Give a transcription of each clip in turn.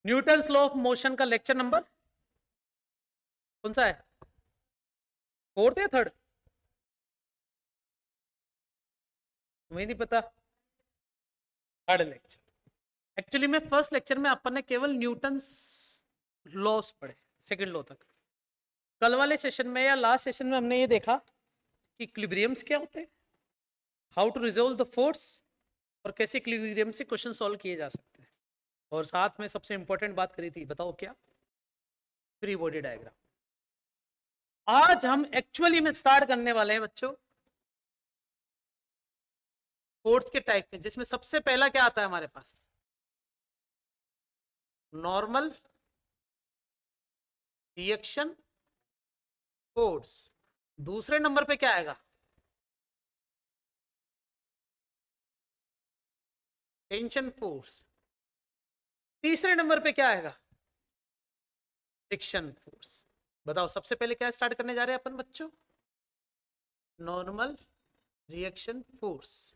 Newton's law of motion का lecture number कौन सा है? फोर्थ या थर्ड? तुम्हें नहीं पता? Third lecture. एक्चुअली में फर्स्ट लेक्चर में अपन ने केवल न्यूटन्स लॉस पढ़े, सेकंड लॉ तक। कल वाले सेशन में या लास्ट सेशन में हमने ये देखा कि इक्विलिब्रियम्स क्या होते हैं, how to resolve the force, और कैसे इक्विलिब्रियम से क्वेश्चन सॉल्व किए जा सकते हैं। और साथ में सबसे इंपॉर्टेंट बात करी थी, बताओ क्या? Free body diagram. आज हम एक्चुअली में स्टार्ट करने वाले हैं बच्चों फोर्स के टाइप में, जिसमें सबसे पहला क्या आता है हमारे पास? Normal reaction force. दूसरे नंबर पे क्या आएगा? Tension force. तीसरे नंबर पे क्या आएगा? Friction force. बताओ सबसे पहले क्या स्टार्ट करने जा रहे हैं अपन बच्चों? Normal reaction force.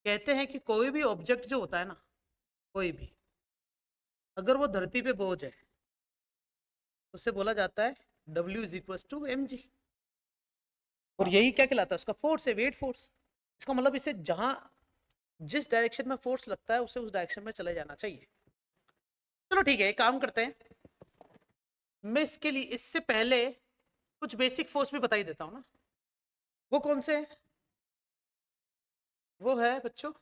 कहते हैं कि कोई भी ऑब्जेक्ट जो होता है ना, कोई भी, अगर वो धरती पे बोझ है, उसे बोला जाता है W = mg। और यही क्या कहलाता है? उसका फोर्स है, वेट फोर्स। इसका मतलब इसे जहां जिस डायरेक्शन में फोर्स लगता है उसे उस डायरेक्शन में चले जाना चाहिए। चलो ठीक है, एक काम करते हैं, मैं इसके लिए इससे पहले कुछ बेसिक फोर्स भी बता ही देता हूं ना। वो कौन से है? वो है बच्चों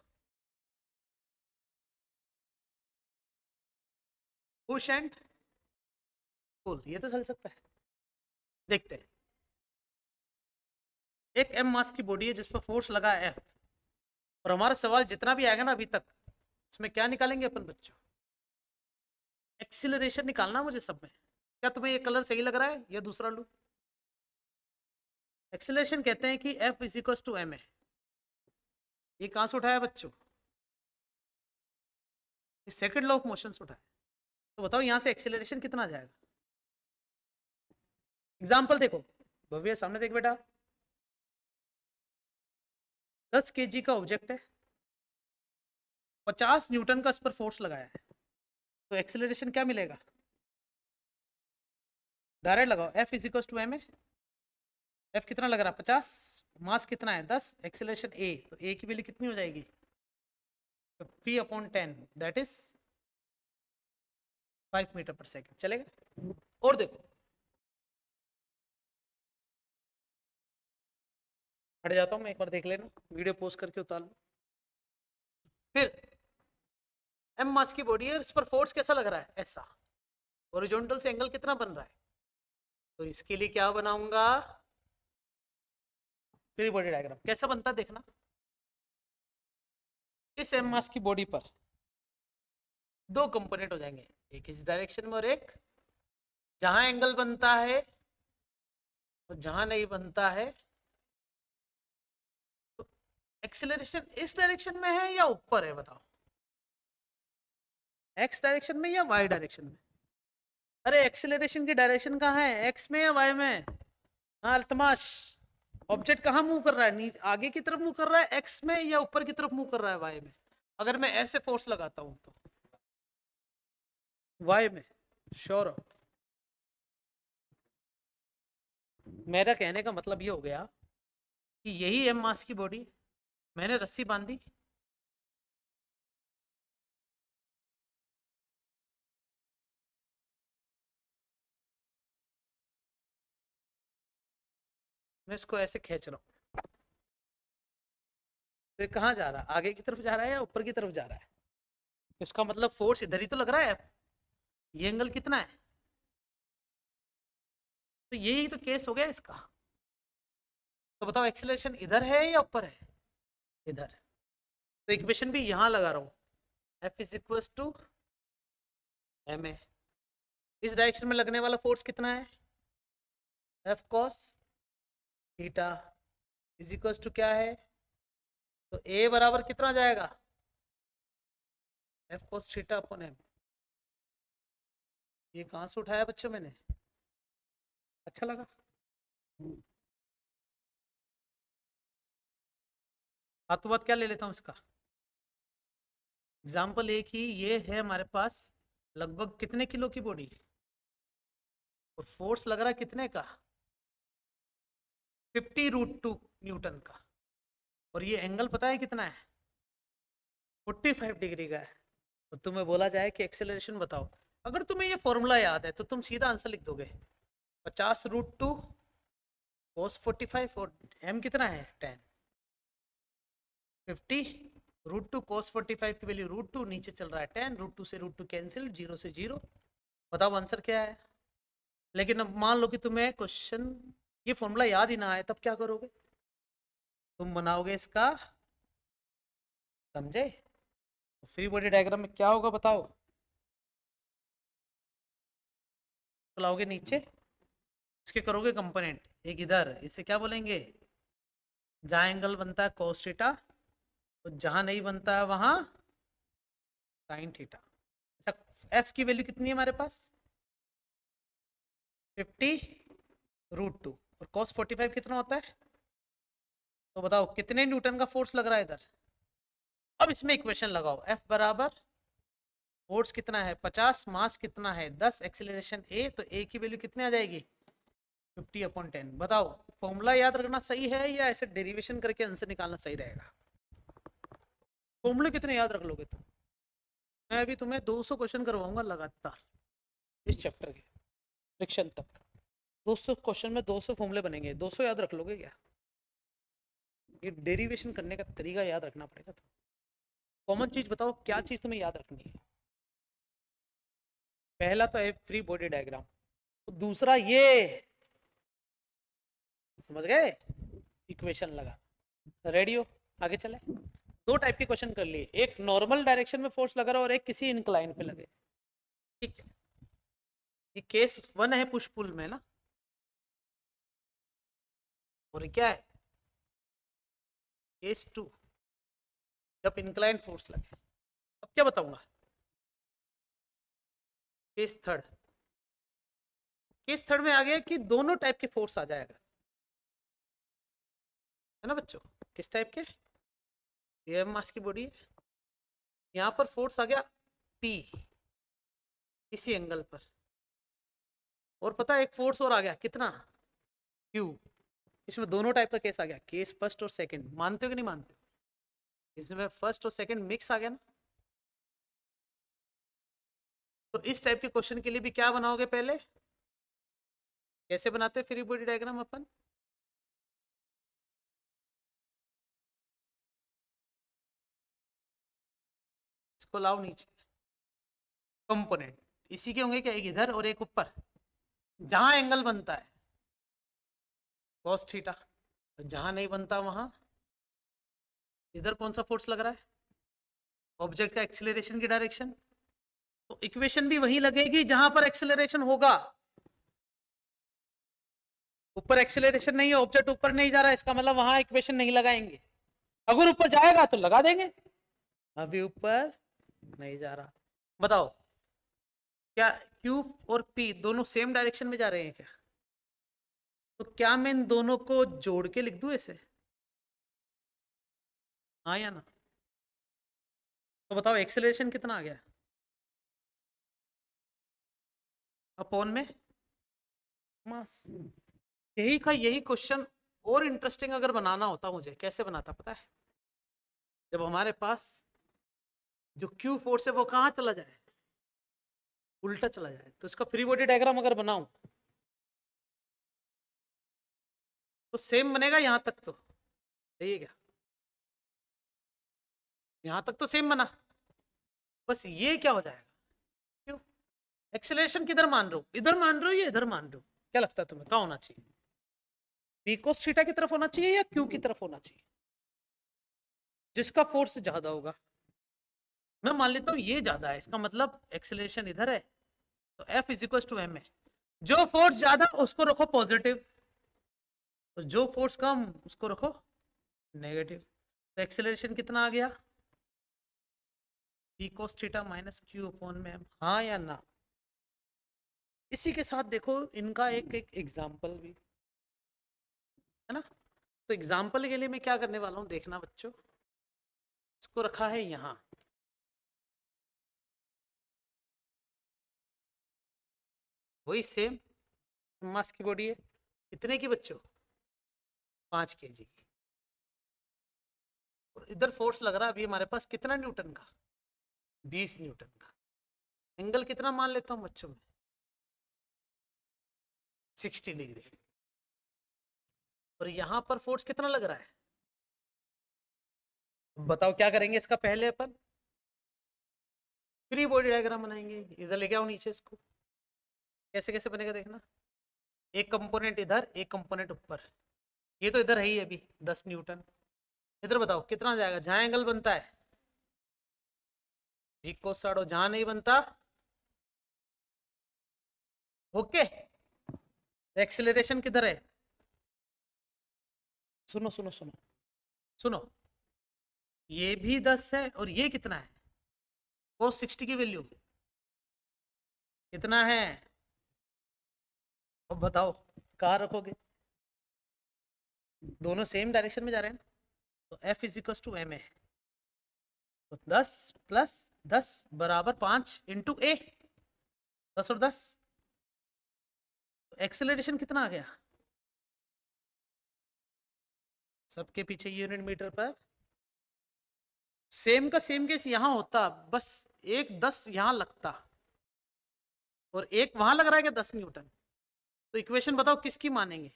पुश एंड पुल। ये तो चल सकता है। देखते हैं, एक m मास की बॉडी है जिस पर फोर्स लगा है F, और हमारा सवाल जितना भी आएगा ना अभी तक, उसमें क्या निकालेंगे अपन बच्चों? एक्सीलरेशन निकालना मुझे सब में। क्या तुम्हें ये कलर सही लग रहा है या दूसरा लू? एक्सीलरेशन कहते हैं कि F = ma। ये कहां से उठाया बच्चों? ये सेकंड लॉ ऑफ मोशन से उठाया। तो बताओ यहां से एक्सीलरेशन कितना जाएगा? एग्जाम्पल देखो भव्य, सामने देख बेटा, 10 kg का ऑब्जेक्ट है, 50 न्यूटन का इस पर फोर्स लगाया है, तो एक्सीलरेशन क्या मिलेगा? डायरेक्ट लगाओ, F = ma। F कितना लग रहा है? 50, मास कितना है? 10, एक्सीलरेशन a, तो a की वैल्यू कितनी हो जाएगी? P/10, दैट इज 5 मीटर पर सेकेंड। चलेगा? और देखो, हट जाता हूं मैं, एक बार देख लेना, वीडियो पोस्ट करके उतार लो। फिर m मास की बॉडी है, इस पर फोर्स कैसा लग रहा है? ऐसा। हॉरिजॉन्टल से एंगल कितना बन रहा है? तो इसके लिए क्या बनाऊंगा? Free body diagram. कैसा बनता है देखना। इस m मास की बॉडी पर दो कंपोनेंट हो जाएंगे, एक इस डायरेक्शन में और एक जहां एंगल बनता है और जहां नहीं बनता है। तो एक्सेलरेशन इस डायरेक्शन में है या ऊपर है? बताओ, एक्स डायरेक्शन में या वाई डायरेक्शन में? अरे एक्सेलरेशन की डायरेक्शन कहाँ है, एक्स में या वाई में? हाँ अल्तमाश, ऑब्जेक्ट कहाँ मूव कर रहा है? आगे की तरफ मूव कर रहा है एक्स में या ऊपर की तरफ मूव कर रहा है वाई में? अगर मैं ऐसे फोर्स लगाता हूं तो वाई में। श्योर हो? मेरा कहने का मतलब ये हो गया कि यही एम मास की बॉडी, मैंने रस्सी बांधी, मैं इसको ऐसे खींच रहा हूं, तो कहाँ जा रहा है? आगे की तरफ जा रहा है या ऊपर की तरफ जा रहा है? इसका मतलब फोर्स इधर ही तो लग रहा है। ये एंगल कितना है? तो यही तो केस हो गया इसका। तो बताओ एक्सेलरेशन इधर है या ऊपर है? इधर। तो इक्वेशन भी यहां लगा रहा हूं, F = ma। इस डायरेक्शन में लगने वाला फोर्स कितना है? F cos थीटा = क्या है? तो A बराबर कितना जाएगा? F cos θ/m। ये कहां से उठाया बच्चों मैंने? अच्छा लगा? हाथों बात क्या ले लेता हूं इसका? एग्जाम्पल एक ही, ये है हमारे पास लगभग कितने किलो की बॉडी, और फोर्स लग रहा है कितने का, 50√2 न्यूटन का, और ये एंगल पता है कितना है, 45 डिग्री का है। तो तुम्हें बोला जाए कि एक्सेलरेशन बताओ, अगर तुम्हें ये फॉर्मूला याद है तो तुम सीधा आंसर लिख दोगे, 50√2 cos 45, और m कितना है 10, 50√2 cos 45 की वैल्यू √2, नीचे चल रहा है 10, √2 से √2 कैंसिल, 0 से 0। बताओ आंसर क्या है। लेकिन अब मान लो कि तुम्हें क्वेश्चन ये फॉर्मूला याद ही ना आए, तब क्या करोगे, तुम बनाओगे इसका, समझे, फ्री बॉडी डायग्राम में क्या होगा बताओ, तो लाओगे नीचे, इसके करोगे कंपोनेंट, एक इधर, इसे क्या बोलेंगे, जहां एंगल बनता है cos थीटा, तो जहां नहीं बनता है वहां sin थीटा। अच्छा, f की वैल्यू कितनी है हमारे पास, 50√2, और cos 45 कितना होता है, तो बताओ कितने न्यूटन का फोर्स लग रहा है इधर। अब इसमें इक्वेशन लगाओ, F बराबर फोर्स कितना है 50, मास कितना है 10, एक्सीलरेशन a, तो a की वैल्यू कितनी आ जाएगी 50/10। बताओ फॉर्मूला याद रखना सही है या ऐसे डेरिवेशन करके आंसर निकालना सही रहेगा। फॉर्मूले कितने याद रख लोगे तुम, मैं अभी तुम्हें 200 क्वेश्चन करवाऊंगा लगातार इस चैप्टर के फ्रिक्शन तक, 200 क्वेश्चन में 200 फॉर्मूले बनेंगे, 200 याद रख लोगे क्या, ये डेरिवेशन करने का तरीका याद रखना पड़ेगा। तो कॉमन चीज बताओ क्या चीज तुम्हें याद रखनी है। पहला तो है फ्री बॉडी डायग्राम, तो दूसरा ये, समझ गए, इक्वेशन लगा, रेडी हो, आगे चले। दो टाइप के क्वेश्चन कर लिए, एक नॉर्मल डायरेक्शन में फोर्स लगा रहा और एक किसी इंक्लाइन पे लगे, ठीक है। ये केस 1 है पुश पुल में ना, और क्या है केस 2 जब इंक्लाइन फोर्स लगे। अब क्या बताऊंगा, केस थर्ड, केस थर्ड में आ गया कि दोनों टाइप के फोर्स आ जाएगा, है ना बच्चों, किस टाइप के, ये मास की बॉडी है, यहां पर फोर्स आ गया P इसी एंगल पर, और पता है एक फोर्स और आ गया कितना Q, इसमें दोनों टाइप का केस आ गया, केस फर्स्ट और सेकंड, मानते हो कि नहीं मानते हो, इसमें फर्स्ट और सेकंड मिक्स आ गया ना। तो इस टाइप के क्वेश्चन के लिए भी क्या बनाओगे पहले, कैसे बनाते हैं फ्री बॉडी डायग्राम अपन, इसको लाओ नीचे, कंपोनेंट इसी के होंगे क्या, एक इधर और एक ऊपर, जहां एंगल बनता है cos थीटा, जहां नहीं बनता वहां इधर कौन सा फोर्स लग रहा है, ऑब्जेक्ट का एक्सीलरेशन की डायरेक्शन, तो इक्वेशन भी वही लगेगी जहां पर एक्सीलरेशन होगा। ऊपर एक्सीलरेशन नहीं है, ऑब्जेक्ट ऊपर नहीं जा रहा है, इसका मतलब वहां इक्वेशन नहीं लगाएंगे, अगर ऊपर जाएगा तो लगा देंगे, अभी ऊपर नहीं जा रहा। बताओ क्या Q और P दोनों सेम डायरेक्शन में जा रहे हैं क्या, तो क्या मैं इन दोनों को जोड़ के लिख दूं ऐसे, हाँ या ना, तो बताओ एक्सेलरेशन कितना आ गया अपॉन में मास। यही क्वेश्चन और इंटरेस्टिंग अगर बनाना होता मुझे, कैसे बनाता पता है, जब हमारे पास जो Q फोर्स है वो कहाँ चला जाए, उल्टा चला जाए, तो इसका फ्री बॉडी डायग्राम अगर बनाऊं तो सेम बनेगा यहां तक, तो सही है क्या, यहां तक तो सेम बना, बस ये क्या हो जाएगा, क्यों एक्सेलरेशन किधर मान रहे हो, इधर मान रहे हो या इधर मान रहे हो, क्या लगता है तुम्हें क्या होना चाहिए, P cos थीटा की तरफ होना चाहिए या Q की तरफ होना चाहिए, जिसका फोर्स ज्यादा होगा, मैं मान लेता हूँ ये ज्यादा है, इसका मतलब एक्सेलरेशन इधर है, तो F इज टू एम है, जो फोर्स ज्यादा उसको रखो पॉजिटिव, तो जो फोर्स कम उसको रखो नेगेटिव, तो एक्सेलरेशन कितना आ गया P cos theta minus Q upon में m, हाँ या ना। इसी के साथ देखो इनका एक एक एग्जाम्पल भी है ना, तो एग्जाम्पल के लिए मैं क्या करने वाला हूँ देखना बच्चों, इसको रखा है यहाँ, वही सेम मास की बॉडी है। कितने की बच्चों? 5 kg की। और इधर फोर्स लग रहा है अभी हमारे पास कितना न्यूटन का? 20 न्यूटन का। एंगल कितना मान लेता हूँ बच्चों में? 60 डिग्री। और यहां पर फोर्स कितना लग रहा है? बताओ क्या करेंगे इसका? पहले अपन फ्री बॉडी डायग्राम बनाएंगे। इधर लेके आओ नीचे इसको। कैसे कैसे बनेगा देखना। एक कंपोनेंट इधर, एक कंपोनेंट ऊपर। ये तो इधर है ही अभी 10 न्यूटन। इधर बताओ कितना जाएगा जहां एंगल बनता है? इक्को साड़ो जहां नहीं बनता। ओके। एक्सेलरेशन किधर है? सुनो सुनो सुनो सुनो। ये भी 10 है और ये कितना है? cos 60 की वैल्यू कितना है? अब बताओ कहाँ रखोगे? दोनों सेम डायरेक्शन में जा रहे हैं। तो F is equal to m a. तो 10 प्लस 10 बराबर 5 इंटू ए। 10 और 10। एक्सेलरेशन कितना आ गया? सबके पीछे यूनिट मीटर पर। सेम का सेम केस यहां होता, बस एक 10 यहां लगता और एक वहां लग रहा है क्या 10 न्यूटन। तो इक्वेशन बताओ किसकी मानेंगे?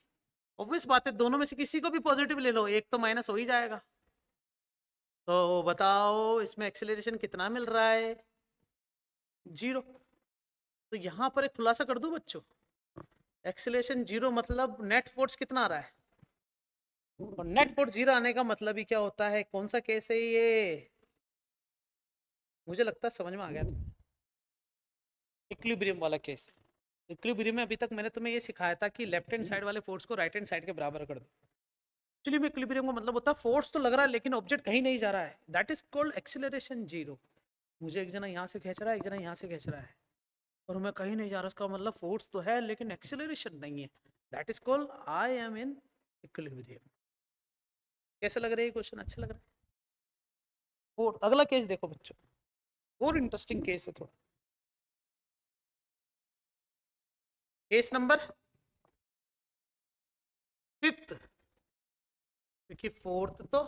ऑब्वियस बात है दोनों में से किसी को भी पॉजिटिव ले लो, एक तो माइनस हो ही जाएगा। तो बताओ इसमें एक्सेलरेशन कितना मिल रहा है? 0। तो यहां पर एक खुलासा कर दूं बच्चों। एक्सेलरेशन 0 मतलब नेट फोर्स कितना आ रहा है? और नेट फोर्स 0 आने का मतलब ही क्या होता है? कौन सा केस है ये? मुझे लगता है समझ में आ गया। इक्विलिब्रियम वाला केस। इक्विलिब्रियम में अभी तक मैंने तुम्हें ये सिखाया था कि लेफ्ट हैंड साइड वाले फोर्स को राइट हैंड साइड के बराबर कर दो। एक्चुअली में इक्विलिब्रियम का मतलब होता है फोर्स तो लग रहा है लेकिन ऑब्जेक्ट कहीं नहीं जा रहा है, दैट इज कॉल्ड एक्सेलरेशन 0। मुझे एक जना यहाँ से खींच रहा है, एक जना यहाँ से खींच रहा है और मैं कहीं नहीं जा रहा, उसका मतलब फोर्स तो है लेकिन एक्सेलरेशन नहीं है। That is called I am in equilibrium. कैसे लग रहा है ये क्वेश्चन? अच्छा लग रहा है? और अगला केस देखो बच्चों, और इंटरेस्टिंग केस है थोड़ा। केस नंबर 5, क्योंकि 4th तो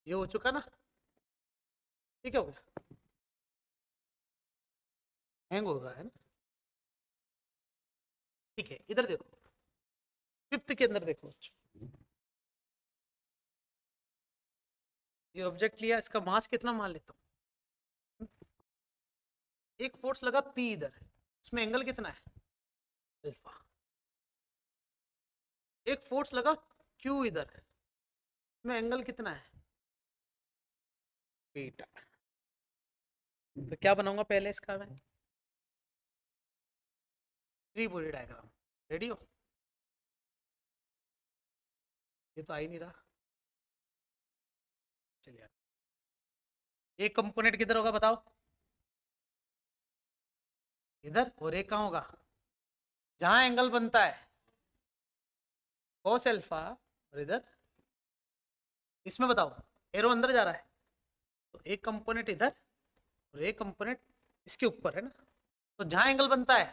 ये हो चुका ना। ठीक है, हो गया। हैंग होगा है ना। ठीक है, इधर देखो 5th के अंदर देखो। ये ऑब्जेक्ट लिया, इसका मास कितना मान लेता हूँ? एक फोर्स लगा P इधर, इसमें एंगल कितना है? अल्फा। एक फोर्स लगा Q इधर, इसमें एंगल कितना है? बीटा। तो क्या बनाऊंगा पहले इसका मैं? Free body diagram. रेडी हो? ये तो आ ही नहीं रहा। चलिए, एक कंपोनेंट किधर होगा बताओ? इधर। और एक कहाँ होगा? जहां एंगल बनता है cos अल्फा। और इधर इसमें बताओ एरो अंदर जा रहा है तो एक कंपोनेंट इधर और एक कंपोनेंट इसके ऊपर है ना। तो जहां एंगल बनता है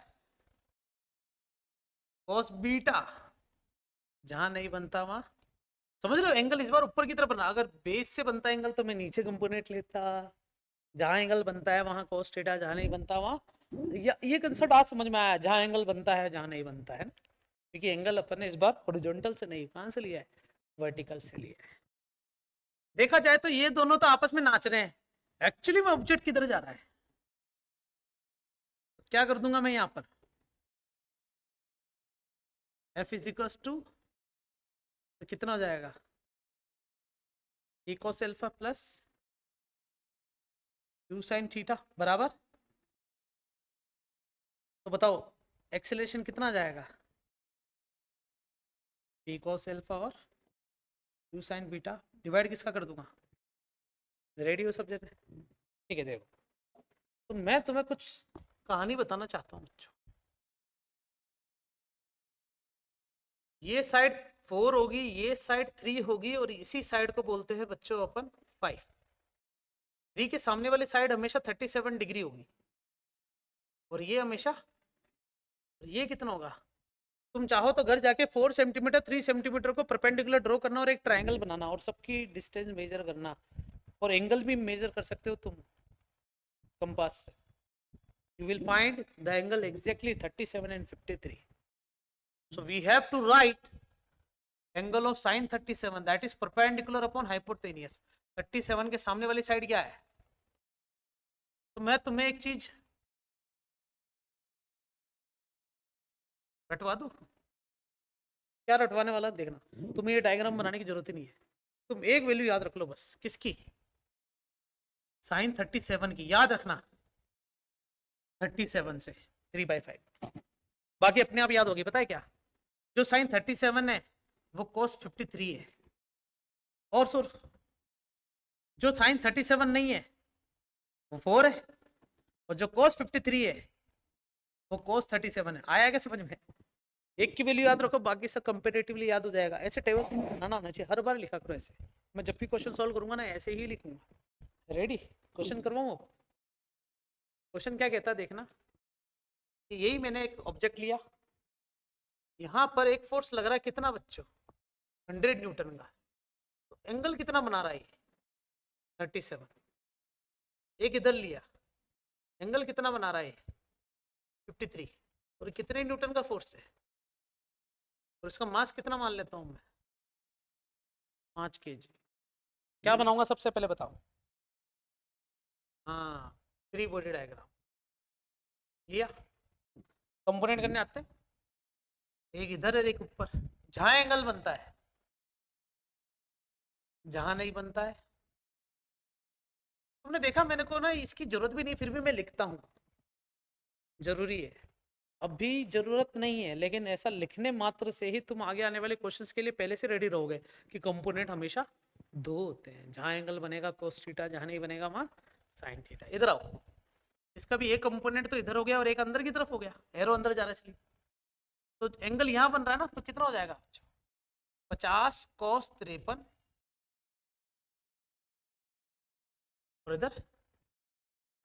cos बीटा, जहां नहीं बनता वहां। समझ रहे हो? एंगल इस बार ऊपर की तरफ बना, अगर बेस से बनता एंगल तो मैं नीचे कंपोनेंट लेता। जहां एंगल बनता है वहां cos थीटा, जहां नहीं बनता वहां। ये कंसेप्ट आज समझ में आया, जहां एंगल बनता है जहां नहीं बनता है ना। क्योंकि एंगल अपन ने इस बार हॉरिजॉन्टल से नहीं, कहां से लिया है? वर्टिकल से लिया है। देखा जाए तो ये दोनों तो आपस में नाच रहे हैं, एक्चुअली में ऑब्जेक्ट किधर जा रहा है? क्या कर दूंगा मैं यहां पर? F इज इक्वल टू, तो कितना हो जाएगा? E cos alpha plus Q sin theta बराबर। तो बताओ एक्सेलरेशन कितना आ जाएगा? P cos अल्फा और Q sin बीटा डिवाइड किसका कर दूंगा? रेडी हो सब जगह? ठीक है, देखो तो मैं तुम्हें कुछ कहानी बताना चाहता हूँ बच्चों। ये साइड 4 होगी, ये साइड 3 होगी और इसी साइड को बोलते हैं बच्चों अपन 5। 3 के सामने वाली साइड हमेशा 37 डिग्री होगी। और ये हमेशा, ये कितना होगा? तुम चाहो तो घर जाके 4 सेंटीमीटर 3 सेंटीमीटर को परपेंडिकुलर ड्रॉ करना और एक ट्रायंगल बनाना और सबकी डिस्टेंस मेजर करना, और एंगल भी मेजर कर सकते हो तुम कंपास से. You will find the angle exactly 37 and 53. So we have to write angle of sin 37 that is perpendicular upon hypotenuse. 37 के सामने वाली साइड क्या है? तो मैं तुम्हें एक चीज रटवा दूं. क्या रटवाने वाला देखना. तुम्हें ये डायग्राम बनाने की जरूरत ही नहीं है. तुम एक वैल्यू याद रख लो बस. किसकी? साइन 37 की. याद रखना 37 से 3/5. बाकी अपने आप याद होगी. पता है क्या? जो साइन 37 है वो cos 53 है. और सुर, जो साइन 37 नहीं है वो 4 है, और जो cos 53 है वो cos 37 है. आया क्या समझ में? एक की वैल्यू याद रखो, बाकी सब कंपेरेटिवली याद हो जाएगा. ऐसे टेबल बनाना होना चाहिए. हर बार लिखा करो ऐसे. मैं जब भी क्वेश्चन सॉल्व करूंगा ना ऐसे ही लिखूंगा. रेडी? क्वेश्चन करवाऊं? क्वेश्चन क्या कहता है देखना. कि यही मैंने एक ऑब्जेक्ट लिया, यहां पर एक फोर्स लग रहा है. कितना बच्चों? 100 न्यूटन का. तो एंगल कितना बना रहा है? 37. एक इधर लिया, एंगल कितना बना रहा है? 53. और कितने न्यूटन का फोर्स है? और इसका मास कितना मान लेता हूं मैं? 5 kg. क्या बनाऊंगा सबसे पहले बताओ? हाँ, फ्री बॉडी डायग्राम लिया. कंपोनेंट करने आते हैं. एक इधर है एक ऊपर. जहां एंगल बनता है, जहां नहीं बनता है. तुमने देखा मैंने को ना इसकी जरूरत भी नहीं, फिर भी मैं लिखता हूं. जरूरी है. अभी जरूरत नहीं है, लेकिन ऐसा लिखने मात्र से ही तुम आगे आने वाले क्वेश्चंस के लिए पहले से रेडी रहोगे कि कंपोनेंट हमेशा 2 होते हैं. जहां एंगल बनेगा cos थीटा, जहां नहीं बनेगा वहां sin थीटा. इधर आओ. इसका भी एक कंपोनेंट तो इधर हो गया और एक अंदर की तरफ हो गया. एरो अंदर जा रहा है इसलिए. तो एंगल यहां बन रहा है ना, तो कितना हो जाएगा? 50 cos 53 और इधर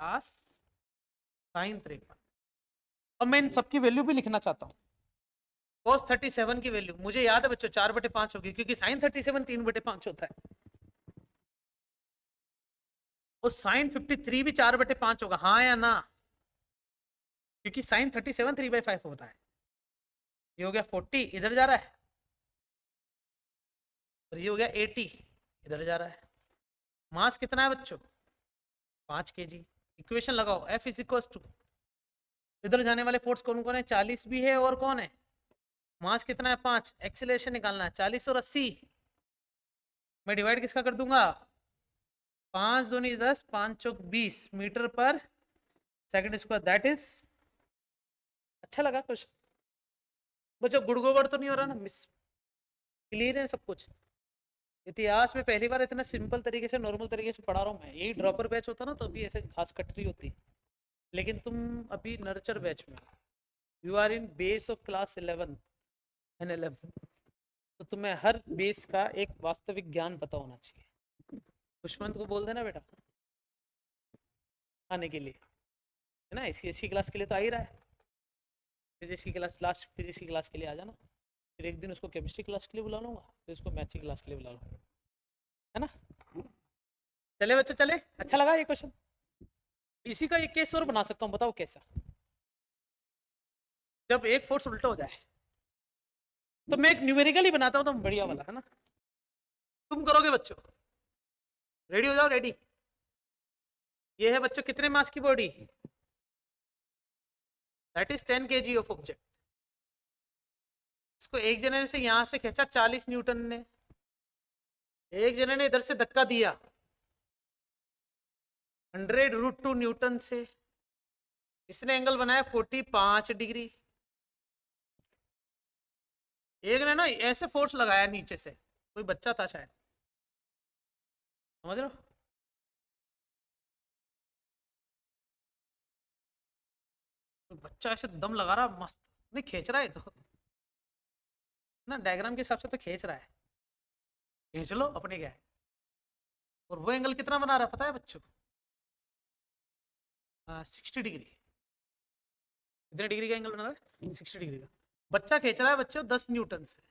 50 sin 53. अब मैं इन सबकी वैल्यू भी लिखना चाहता हूँ. cos 37 की वैल्यू मुझे याद है बच्चों 4/5 होगी, क्योंकि sin 37 3/5 होता है. और sin 53 भी 4/5 होगा. हाँ या ना? क्योंकि sin 37 3/5 होता है. ये हो गया 40, इधर जा रहा है. और ये हो गया 80, इधर जा रहा है. मास कितना है बच्चों? 5 kg. इक्वेशन लगाओ. F इज इक्वल टू, इधर जाने वाले फोर्स कौन कौन है? 40 भी है, और कौन है? मास कितना है? 5. एक्सीलरेशन निकालना है. 40 और 80 मैं डिवाइड किसका कर दूंगा? 5 दूनी 10, 5 चौक 20 मीटर पर सेकंड स्क्वायर. That is. अच्छा लगा क्वेश्चन बच्चों? गुड़गोबर तो नहीं हो रहा ना? मिस क्लियर है सब कुछ? इतिहास में पहली बार इतना सिंपल तरीके से, नॉर्मल तरीके से पढ़ा रहा हूँ मैं. यही ड्रॉपर बैच होता ना तो अभी ऐसे घास कटरी होती. लेकिन तुम अभी नर्चर बैच में, you are in base of class 11 and 11. तो तुम्हें हर बेस का एक वास्तविक ज्ञान पता होना चाहिए. दुश्मंत को बोल देना बेटा आने के लिए, है ना. ICSE क्लास के लिए तो आ ही रहा है. फिजिक्स की क्लास, लास्ट फिजिक्स की क्लास के लिए आ जाना. फिर एक दिन उसको केमिस्ट्री क्लास के लिए बुला लूंगा, फिर उसको मैथ्स की क्लास के लिए बुला लूंगा, है ना. चले बच्चे चले. अच्छा लगा ये क्वेश्चन? इसी का एक केस और बना सकता हूँ. बताओ कैसा? जब एक फोर्स उल्टा हो जाए तो मैं एक न्यूमेरिकली बनाता हूँ तो बढ़िया वाला, है ना. तुम करोगे बच्चों? रेडी हो जाओ. रेडी? ये है बच्चों कितने मास की body? That is 10 kg of object. इसको एक जने से यहां से खींचा 40 न्यूटन ने. एक जने ने इधर से धक्का दिया 100√2 न्यूटन से. इसने एंगल बनाया 45 डिग्री. एक ने ना ऐसे फोर्स लगाया नीचे से, कोई बच्चा था शायद, समझ रहे हो? कोई बच्चा ऐसे दम लगा रहा मस्त, नहीं खींच रहा है तो ना, डायग्राम के हिसाब से तो खींच रहा है. खींच लो अपने क्या है. और वो एंगल कितना बना रहा है पता है बच्चों? 60 डिग्री. कितने डिग्री का एंगल बना रहा है? 60 डिग्री का। बच्चा खींच रहा है बच्चों 10 न्यूटन से।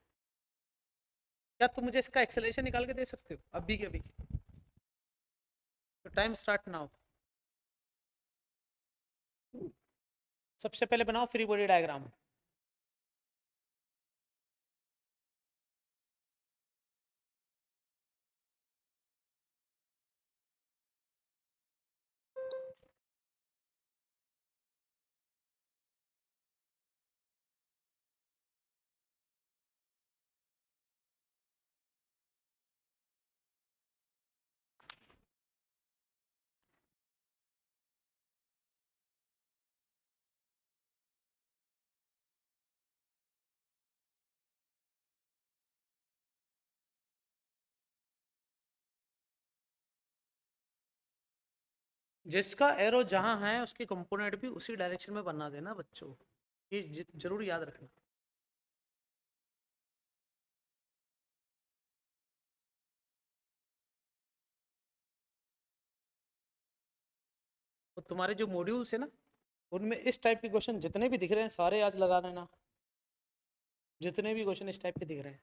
क्या तुम मुझे इसका एक्सेलरेशन निकाल के दे सकते हो अभी के अभी? तो टाइम स्टार्ट नाउ। सबसे पहले बनाओ फ्री बॉडी डायग्राम। जिसका एरो जहां है उसके कंपोनेंट भी उसी डायरेक्शन में बना देना बच्चों, ये जरूर याद रखना। तो तुम्हारे जो मॉड्यूल्स है ना उनमें इस टाइप के क्वेश्चन जितने भी दिख रहे हैं सारे आज लगा लेना, जितने भी क्वेश्चन इस टाइप के दिख रहे हैं।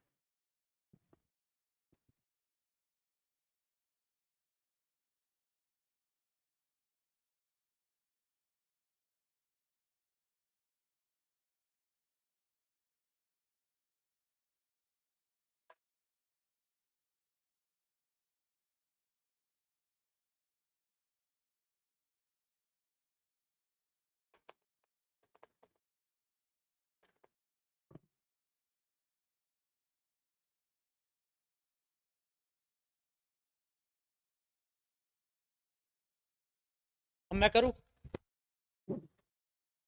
अब मैं करूं,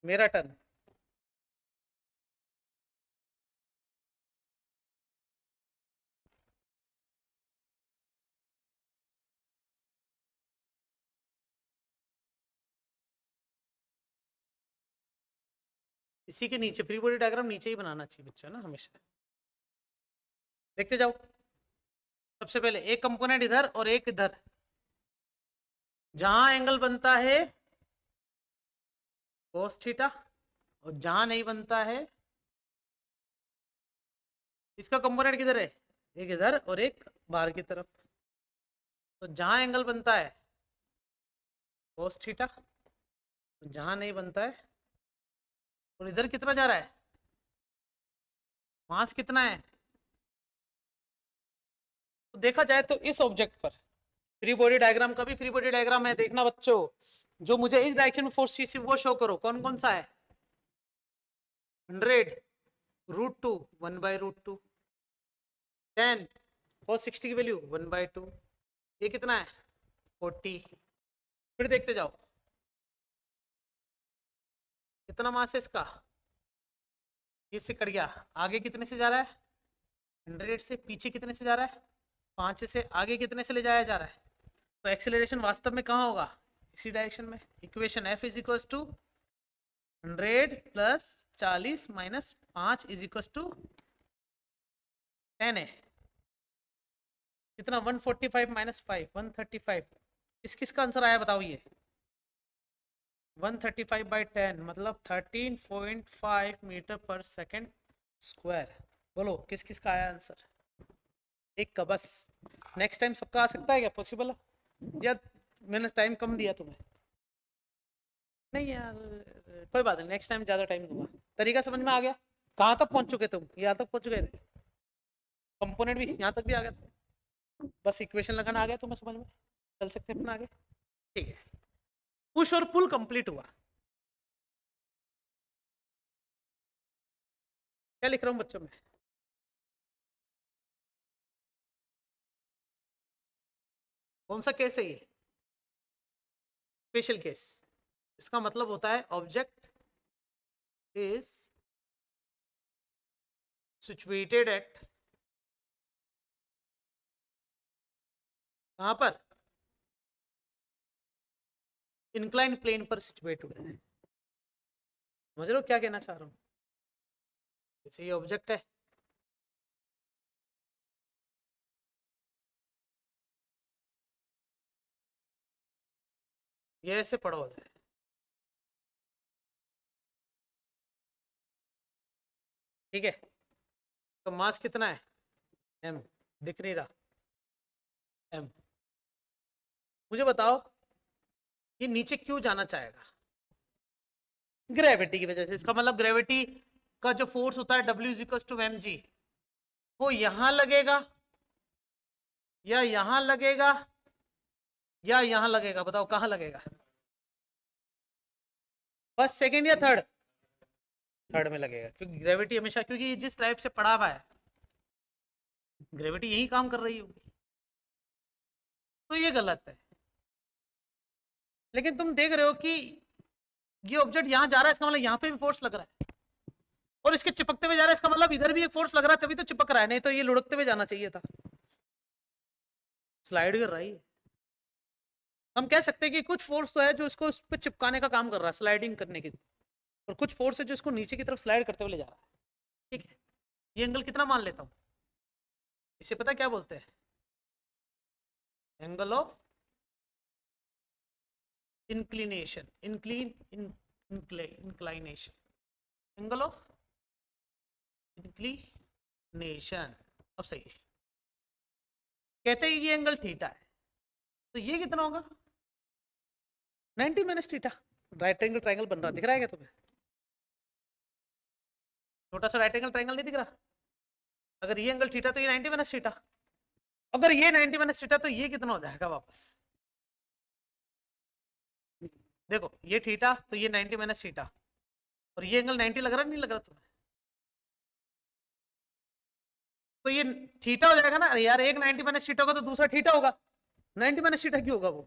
मेरा टर्न। इसी के नीचे फ्री बॉडी डायग्राम नीचे ही बनाना चाहिए बच्चा ना हमेशा। देखते जाओ। सबसे पहले एक कंपोनेंट इधर और एक इधर, जहां एंगल बनता है cos थीटा और जहां नहीं बनता है, इसका कंपोनेंट किधर है? एक इधर और एक बाहर की तरफ। तो जहां एंगल बनता है cos थीटा, जहां नहीं बनता है, और इधर कितना जा रहा है, मास कितना है। तो देखा जाए तो इस ऑब्जेक्ट पर फ्री बॉडी डायग्राम का भी फ्री बॉडी डायग्राम है, देखना बच्चों। जो मुझे इस डायरेक्शन में फोर्स चाहिए वो शो करो, कौन कौन सा है? 100 √2 1/√2, 10 cos 60 की वैल्यू 1/2, ये कितना है 40। फिर देखते जाओ कितना मास है इसका, इससे कट गया। आगे कितने से जा रहा है? 100 से। पीछे कितने से जा रहा है? 5 से। आगे कितने से ले जाया जा रहा है? तो एक्सेलरेशन वास्तव में कहाँ होगा? इसी डायरेक्शन में। Equation F is equal to 100 plus 40 minus 5 is equal to 10 है। कितना? 145 माइनस 5 135। किस किस का आंसर आया बताओ ये? 135/10 मतलब 13.5 मीटर पर सेकेंड स्क्वायर। बोलो किस किस का आया आंसर? एक का बस। नेक्स्ट टाइम सबका आ सकता है क्या? पॉसिबल है? या मैंने टाइम कम दिया तुम्हें? नहीं यार, कोई बात नहीं, नेक्स्ट टाइम ज़्यादा टाइम दूंगा। तरीका समझ में आ गया? कहाँ तक पहुँच चुके तुम? यहाँ तक पहुँच गए थे? कंपोनेंट भी यहाँ तक भी आ गया था, बस इक्वेशन लगाना आ गया तुम्हें समझ में? चल सकते अपना आगे। ठीक है, पुश और पुल कंप्लीट हुआ। क्या लिख रहा हूँ बच्चों में? कौन सा केस है ये? Special case. इसका मतलब होता है ऑब्जेक्ट इज सिचुएटेड एट, कहां पर? इंक्लाइन प्लेन पर सिचुएटेड है। समझ रहे हो क्या कहना चाह रहा हूं? जैसे ये ऑब्जेक्ट है, ये ऐसे पड़ा हो जाए, ठीक है, तो मास कितना है, m, दिख नहीं रहा, m। मुझे बताओ ये नीचे क्यों जाना चाहेगा, ग्रेविटी की वजह से। इसका मतलब ग्रेविटी का जो फोर्स होता है W is to m g, वो यहां लगेगा या यहां लगेगा या यहां लगेगा, बताओ कहां लगेगा, फर्स्ट सेकंड या थर्ड, थर्ड में लगेगा, क्योंकि ग्रेविटी हमेशा, क्योंकि जिस टाइप से पड़ा हुआ है ग्रेविटी यही काम कर रही होगी, तो ये गलत है। लेकिन तुम देख रहे हो कि ये ऑब्जेक्ट यहां जा रहा है, इसका मतलब यहां पे भी फोर्स लग रहा है, और इसके चिपकते हुए जा रहा है, इसका मतलब इधर भी एक फोर्स लग रहा है, तभी तो चिपक रहा है, नहीं तो ये लुढ़कते हुए जाना चाहिए था, स्लाइड कर रहा है। हम कह सकते हैं कि कुछ फोर्स तो है जो इसको उस पर चिपकाने का काम कर रहा है, स्लाइडिंग करने की, और कुछ फोर्स है जो इसको नीचे की तरफ स्लाइड करते हुए ले जा रहा है। ठीक है, ये एंगल कितना मान लेता हूं, इसे पता क्या बोलते हैं, angle of inclination, inclination, angle of inclination. अब सही है, कहते हैं ये एंगल थीटा है, तो ये कितना होगा 90 minus theta. Right angle triangle बन रहा दिख रहा है क्या तुम्हें, छोटा सा राइट एंगल ट्रायंगल नहीं दिख रहा, अगर ये एंगल थीटा तो ये 90 माइनस थीटा, अगर ये 90 माइनस थीटा तो ये कितना हो जाएगा वापस, देखो ये थीटा तो ये 90 माइनस थीटा, और ये एंगल 90 लग रहा नहीं लग रहा तुम्हें, तो ये थीटा हो जाएगा ना, अरे यार एक 90 माइनस थीटा होगा तो दूसरा थीटा होगा, 90 माइनस थीटा क्यों होगा वो,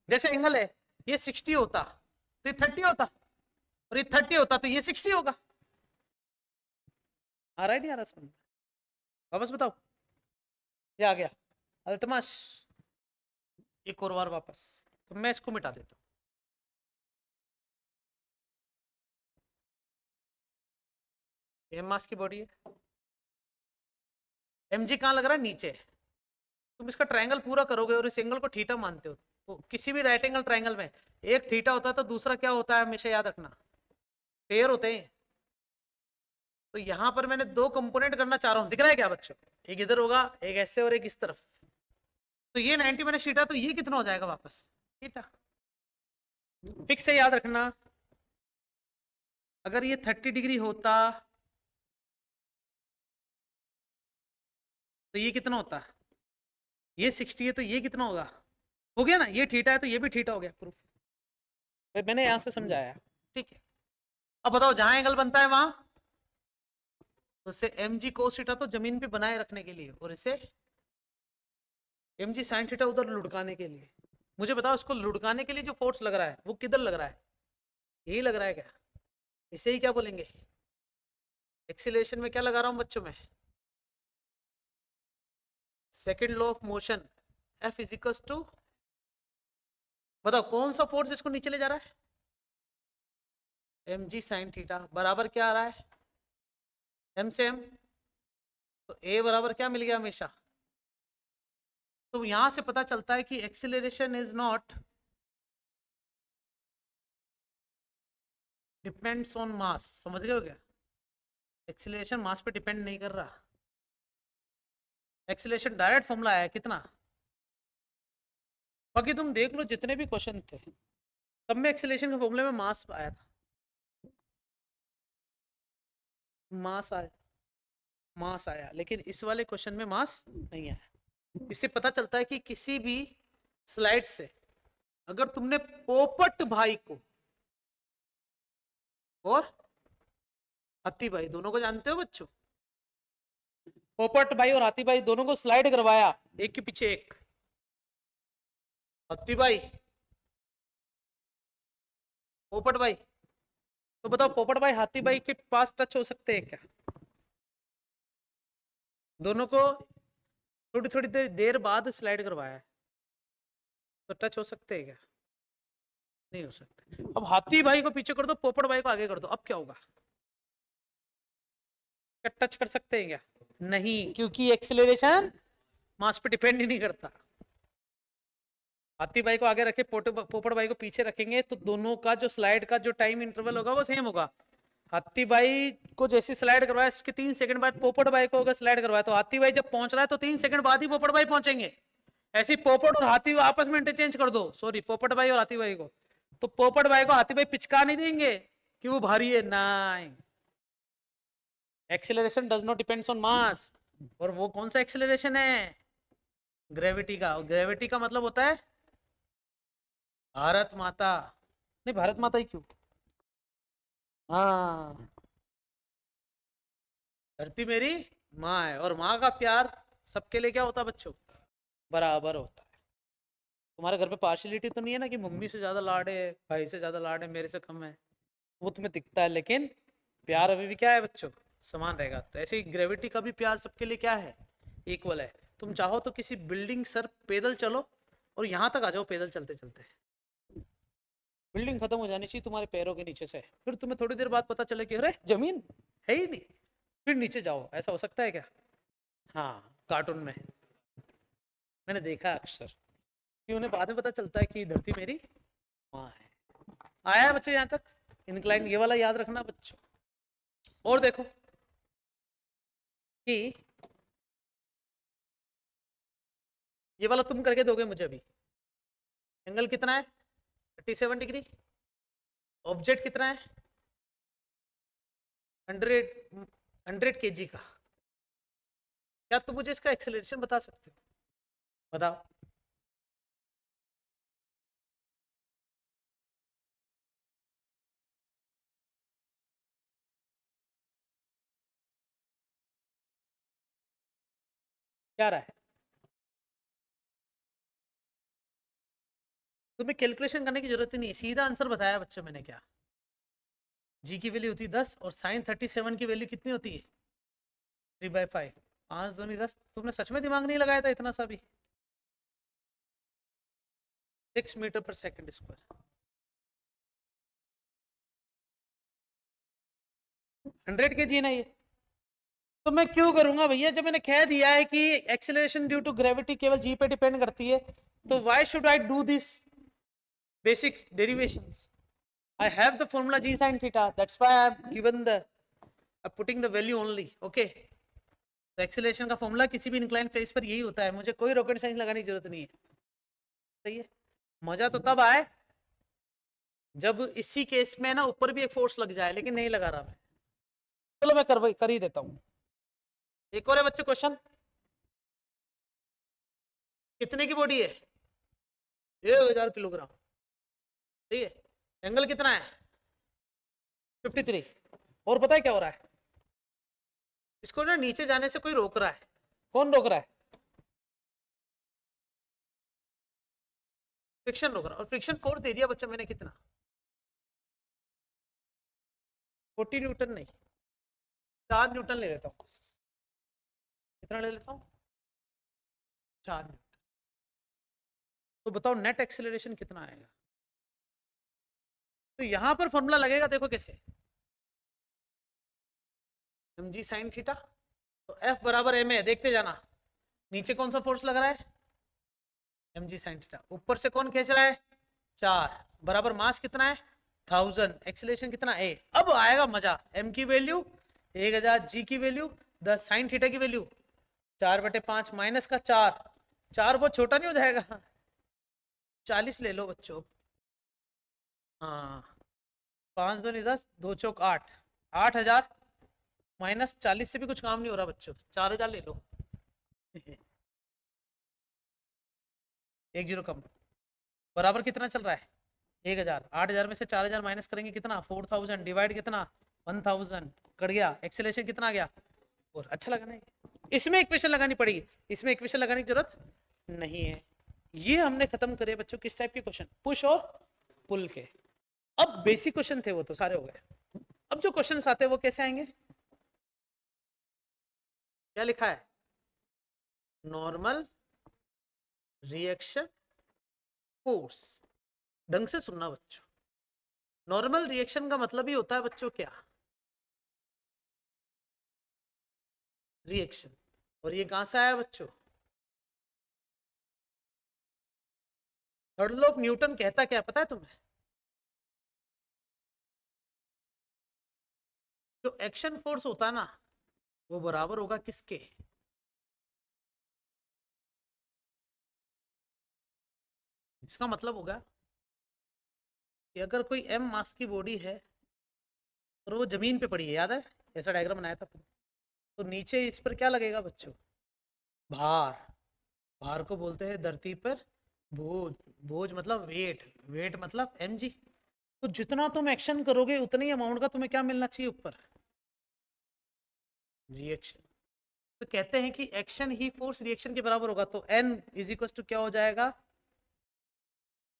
जैसे एंगल है ये 60 होता तो ये 30 होता, और ये 30 होता तो ये 60 होगा। आ रहा है नहीं आ रहा समझ, वापस बताओ, ये आ गया अल्तमाश, एक और बार वापस, तो मैं इसको मिटा देता हूं, ये मास की बॉडी है, एम जी कहाँ लग रहा है नीचे, तुम इसका ट्रायंगल पूरा करोगे और इस एंगल को थीटा मानते हो, तो किसी भी राइट एंगल ट्रायंगल में एक थीटा होता है तो दूसरा क्या होता है, हमेशा याद रखना पेयर होते हैं। तो यहां पर मैंने दो कंपोनेंट करना चाह रहा हूं, दिख रहा है क्या बच्चों, एक इधर होगा एक ऐसे और एक इस तरफ, तो ये 90 माइनस थीटा, तो ये कितना हो जाएगा वापस थीटा, फिक्स से याद रखना। अगर ये 30 डिग्री होता तो ये कितना होता, ये 60 है तो ये कितना होगा, हो गया ना, ये थीटा है तो ये भी थीटा हो गया, प्रूफ मैंने यहां से समझाया। ठीक है, अब बताओ जहां एंगल बनता है वहां, तो इसे एम जी कोस थीटा तो जमीन पे बनाए रखने के लिए, और इसे एम जी साइन थीटा उधर लुढ़काने के लिए। मुझे बताओ इसको लुढ़काने के लिए जो फोर्स लग रहा है वो किधर लग रहा है, यही लग रहा है क्या, इसे ही क्या बोलेंगे, एक्सीलरेशन में क्या लगा रहा हूं बच्चों में, second law of motion, F is equals to, बताओ कौन सा फोर्स इसको नीचे ले जा रहा है, एम जी साइन थीटा, बराबर क्या आ रहा है एम से एम, तो ए बराबर क्या मिल गया हमेशा, तो यहां से पता चलता है कि acceleration is not depends on मास, समझ गए हो क्या, एक्सीलरेशन मास पे डिपेंड नहीं कर रहा, एक्सीलरेशन डायरेक्ट फॉर्मूला आया कितना, बाकी तुम देख लो जितने भी क्वेश्चन थे सब में एक्सीलरेशन के फॉर्मूले में मास आया था, मास आया, मास आया, लेकिन इस वाले क्वेश्चन में मास नहीं आया। इससे पता चलता है कि किसी भी स्लाइड से अगर तुमने पोपट भाई को और हाथी भाई दोनों को जानते हो बच्चों, पोपट भाई और हाथी भाई दोनों को स्लाइड करवाया एक के पीछे एक, हाथी भाई पोपट भाई, तो बताओ पोपट भाई हाथी भाई के पास टच हो सकते हैं क्या, दोनों को थोड़ी थोड़ी देर बाद स्लाइड करवाया है, तो टच हो सकते हैं क्या, नहीं हो सकते। अब हाथी भाई को पीछे कर दो पोपट भाई को आगे कर दो, अब क्या होगा, क्या टच कर सकते हैं क्या, नहीं, क्योंकि एक्सेलरेशन मास पे डिपेंड ही नहीं करता। हाथी भाई को आगे रखे पोपट भाई को पीछे रखेंगे तो दोनों का जो स्लाइड का जो टाइम इंटरवल होगा वो सेम होगा, हाथी भाई को जैसे स्लाइड करवाया इसके 3 सेकंड बाद पोपट भाई को अगर स्लाइड करवाया तो हाथी भाई जब पहुंच रहा है तो 3 सेकंड बाद ही पोपट भाई पहुंचेंगे। ऐसे ही पोपट और हाथी आपस में इंटरचेंज कर दो, सॉरी पोपट भाई और हाथी भाई को, तो पोपट भाई को हाथी भाई पिचका नहीं देंगे कि वो भारी है, नहीं। Acceleration does not depends on मास। और वो कौन सा एक्सेलरेशन है? ग्रेविटी का। ग्रेविटी का मतलब होता है भारत माता। नहीं, भारत माता ही क्यों, हाँ, धरती मेरी माँ है और माँ का प्यार सबके लिए क्या होता है बच्चों? बराबर होता है। तुम्हारे घर पे पार्शियलिटी तो नहीं है ना कि मम्मी से ज्यादा लाड है, भाई से ज्यादा लाड है, मेरे से कम है? वो तुम्हें दिखता है, लेकिन प्यार अभी भी क्या है बच्चों? समान रहेगा। तो ऐसे ही ग्रेविटी का भी प्यार सबके लिए क्या है? इक्वल है। तुम चाहो तो किसी बिल्डिंग सर पैदल चलो और यहाँ तक आ जाओ पैदल चलते चलते, बिल्डिंग खत्म हो जानी चाहिए तुम्हारे पैरों के नीचे से, फिर तुम्हें थोड़ी देर बाद पता चले कि अरे जमीन है ही नहीं, फिर नीचे जाओ। ऐसा हो सकता है क्या? हाँ, कार्टून में मैंने देखा अक्सर कि उन्हें बाद में पता चलता है कि धरती मेरी माँ है। आया है बच्चे यहाँ तक? इंक्लाइन ये वाला याद रखना बच्चों। और देखो कि ये वाला तुम करके दोगे मुझे अभी। एंगल कितना है? 37 डिग्री। ऑब्जेक्ट कितना है? 100 केजी का। क्या तुम मुझे इसका एक्सेलरेशन बता सकते हो? बताओ। क्या रहा है? तुम्हें कैलकुलेशन करने की जरूरत ही नहीं है, सीधा आंसर बताया बच्चों मैंने। क्या जी की वैल्यू होती है 10 और साइन 37 की वैल्यू कितनी होती है? 3/5। 5 दूनी 10। तुमने सच में दिमाग नहीं लगाया था इतना सा भी? 6 मीटर पर सेकंड स्क्वायर। 100 kg ना ये। तो मैं क्यों करूंगा भैया, जब मैंने कह दिया है कि एक्सेलरेशन ड्यू टू ग्रेविटी केवल जी पे डिपेंड करती है, तो why should I do this basic derivations? I have the formula g sin theta. That's why I'm given the putting the value only. Okay. तो एक्सेलरेशन का फॉर्मूला किसी भी incline face पर यही होता है, मुझे कोई रॉकेट साइंस लगाने की जरूरत नहीं है। सही है। मजा तो तब आए जब इसी केस में ना ऊपर भी एक फोर्स लग जाए, लेकिन नहीं लगा रहा मैं। चलो मैं कर ही देता हूं। एक और है बच्चे क्वेश्चन। कितने की बॉडी है? 1000 किलोग्राम। सही है। एंगल कितना है? 53। और पता है क्या हो रहा है? इसको ना नीचे जाने से कोई रोक रहा है। कौन रोक रहा है? फ्रिक्शन रोक रहा है। और फ्रिक्शन फोर्स दे दिया बच्चा मैंने कितना? 40 न्यूटन नहीं, 4 न्यूटन ले लेता हूँ। कितना ले लेता हूँ? 4 न्यूटन। तो बताओ नेट एक्सेलरेशन कितना आएगा? तो यहां पर फॉर्मूला लगेगा, देखो कैसे। एम जी साइन थीटा, तो एफ बराबर एम ए, देखते जाना। नीचे कौन सा फोर्स लग रहा है? M g sine theta. ऊपर से कौन खींच रहा है? 4 बराबर मास कितना है? 1000। एक्सेलरेशन कितना? ए। अब आएगा मजा। एम की वैल्यू 1000, जी की वैल्यू 10, साइन थीटा की वैल्यू 4/5 माइनस का 4। 4 बहुत छोटा नहीं हो जाएगा? 40 ले लो बच्चों। हाँ, 5 दूनी 10, 2 चौक 8, 8000 माइनस 40 से भी कुछ काम नहीं हो रहा बच्चों, 4000 ले लो। एक जीरो कम। बराबर कितना चल रहा है? 1000। 8000 में से 4000 माइनस करेंगे कितना? 4000 डिवाइड कितना? 1000। कट गया। एक्सेलरेशन कितना आ गया? और अच्छा लगा ना? इसमें इक्वेशन लगानी पड़ेगी, इसमें इक्वेशन लगाने की जरूरत नहीं है। ये हमने खत्म करे बच्चों किस टाइप के क्वेश्चन? पुश और पुल के। अब बेसिक क्वेश्चन थे वो तो सारे हो गए। अब जो क्वेश्चन आते हैं वो कैसे आएंगे? क्या लिखा है? Normal reaction force. ढंग से सुनना बच्चों। नॉर्मल रिएक्शन का मतलब ही होता है बच्चों क्या? रिएक्शन। और ये कहां से आया बच्चों? थर्ड लॉ ऑफ न्यूटन कहता क्या पता है तुम्हें? जो एक्शन फोर्स होता है ना वो बराबर होगा किसके? इसका मतलब होगा कि अगर कोई m मास की बॉडी है और वो जमीन पे पड़ी है, याद है ऐसा डायग्राम बनाया था, तो नीचे इस पर क्या लगेगा बच्चों? भार। भार को बोलते हैं धरती पर बोझ। बोझ मतलब वेट, वेट मतलब mg। तो जितना तुम एक्शन करोगे उतने ही अमाउंट का तुम्हें क्या मिलना चाहिए ऊपर? रिएक्शन। तो कहते हैं कि एक्शन ही फोर्स रिएक्शन के बराबर होगा, तो n इज इक्वल टू क्या हो जाएगा?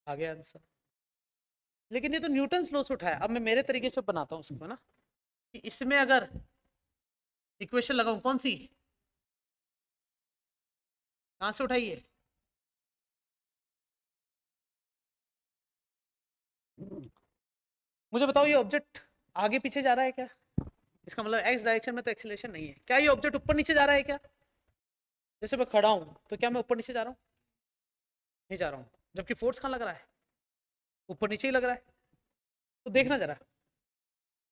आगे आंसर। लेकिन ये तो न्यूटन लॉ से उठाया, अब मैं मेरे तरीके से बनाता हूँ उसको ना, कि इसमें अगर इक्वेशन लगाऊं कौन सी, कहां से उठाइए? मुझे बताओ ये ऑब्जेक्ट आगे पीछे जा रहा है क्या? इसका मतलब एक्स डायरेक्शन में तो एक्सीलरेशन नहीं है। क्या ये ऑब्जेक्ट ऊपर नीचे जा रहा है क्या? जैसे मैं खड़ा हूं तो क्या मैं ऊपर नीचे जा रहा हूं? नहीं जा रहा हूं, जबकि फोर्स कहां लग रहा है? ऊपर नीचे ही लग रहा है। तो देखना जरा,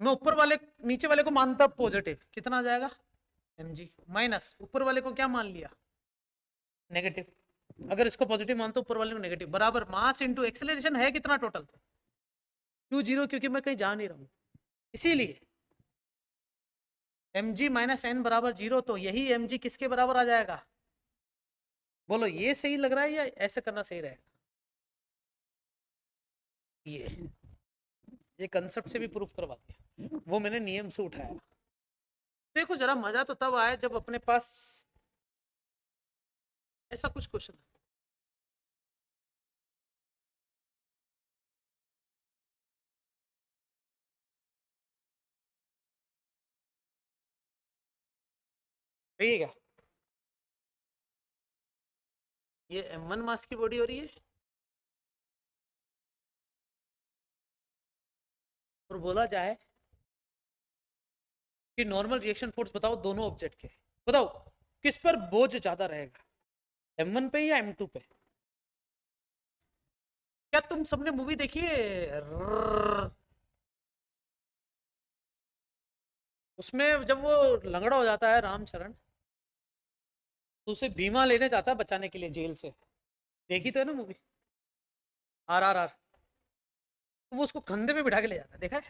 मैं ऊपर वाले नीचे वाले को मानता पॉजिटिव, कितना आ जाएगा? mg माइनस ऊपर वाले को क्या मान लिया? नेगेटिव। अगर इसको पॉजिटिव मानता ऊपर वाले को नेगेटिव, बराबर मास इंटू एक्सेलरेशन है कितना टोटल? क्यों जीरो? क्योंकि मैं कहीं जा नहीं रहा हूं, इसीलिए mg माइनस एन बराबर जीरो। तो यही mg किसके बराबर आ जाएगा? बोलो ये सही लग रहा है या ऐसे करना सही रहेगा? ये कंसेप्ट से भी प्रूफ करवा दिया, वो मैंने नियम से उठाया। देखो जरा मजा तो तब आया जब अपने पास ऐसा कुछ क्वेश्चन है क्या? ये m1 मास की बॉडी हो रही है और बोला जाए कि नॉर्मल रिएक्शन फोर्स बताओ दोनों ऑब्जेक्ट के, बताओ किस पर बोझ ज्यादा रहेगा, m1 पे या m2 पे? क्या तुम सबने मूवी देखी है उसमें जब वो लंगड़ा हो जाता है रामचरण, तो उसे भीमा लेने जाता है बचाने के लिए जेल से, देखी तो है ना मूवी RRR? तो वो उसको कंधे पे बिठा के ले जाता है, देखा है?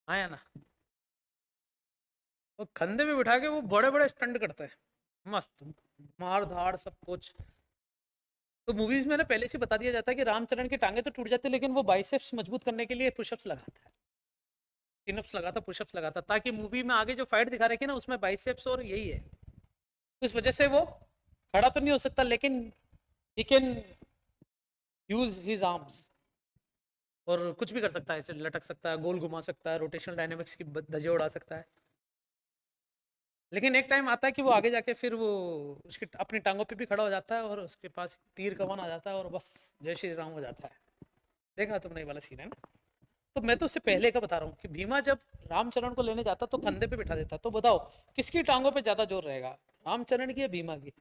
हाँ या ना? वो कंधे पे बिठा के वो बड़े बड़े स्टंट करते हैं, मस्त मार धाड़ सब कुछ। तो मूवीज में ना पहले से बता दिया जाता है कि रामचरण की टांगे तो टूट जाती है, लेकिन वो बाइसेप्स मजबूत करने के लिए पुशअप्स लगाता है, पिनअप्स लगाता, पुशअप्स लगाता, ताकि मूवी में आगे जो फाइट दिखा रखे ना उसमें बाइसेप्स और यही है। तो इस वजह से वो खड़ा तो नहीं हो सकता, लेकिन he can use his arms और कुछ भी कर सकता है, ऐसे लटक सकता है, गोल घुमा सकता है, रोटेशनल डायनेमिक्स की धज्जे उड़ा सकता है। लेकिन एक टाइम आता है कि वो आगे जाके फिर वो उसकी अपनी टांगों पे भी खड़ा हो जाता है और उसके पास तीर कमान आ जाता है और बस जय श्री राम हो जाता है। देखा तुमने ये वाला सीन है ना? तो मैं तो उससे पहले का बता रहा हूँ कि भीमा जब रामचरण को लेने जाता तो कंधे पे बिठा देता, तो बताओ किसकी टांगों पे ज्यादा जोर रहेगा, रामचरण की या भीमा की?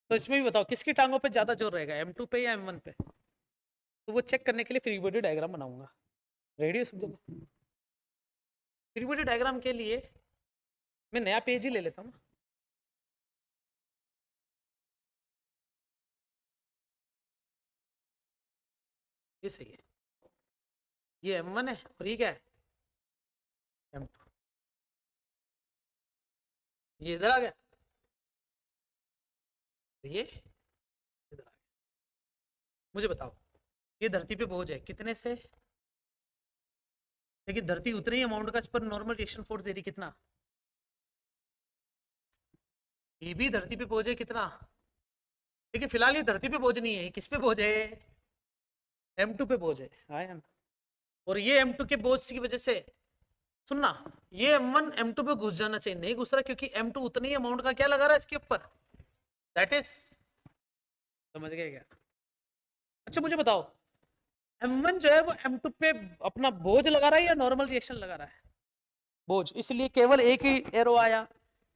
तो इसमें भी बताओ किसकी टांगों पे ज्यादा जोर रहेगा, m2 पे या m1 पे? तो वो चेक करने के लिए फ्री बॉडी डायग्राम बनाऊंगा। रेडी हो सब जगह? फ्री बॉडी डायग्राम के लिए मैं नया पेज ही ले लेता हूँ। ये सही है, ये m1 है और ये क्या है? m2। ये इधर आ गया, ये इधर आ गया। मुझे बताओ ये धरती पे बोझ है कितने से, लेकिन धरती उतने ही अमाउंट का इस पर नॉर्मल रिएक्शन फोर्स दे रही, कितना? ये भी धरती पे बोझ है कितना, लेकिन फिलहाल ये धरती पे बोझ नहीं है, किस पे बोझ है? m2 पे बोझ है, आया ना? और ये m2 के बोझ की वजह से सुनना, ये m1 m2 पे घुस जाना चाहिए, नहीं घुस रहा क्योंकि m2 उतने ही अमाउंट का क्या लगा रहा है इसके ऊपर, दैट इज, समझ गए क्या? अच्छा मुझे बताओ m1 जो है वो m2 पे अपना बोझ लगा रहा है या नॉर्मल रिएक्शन लगा रहा है? बोझ, इसलिए केवल एक ही एरो आया,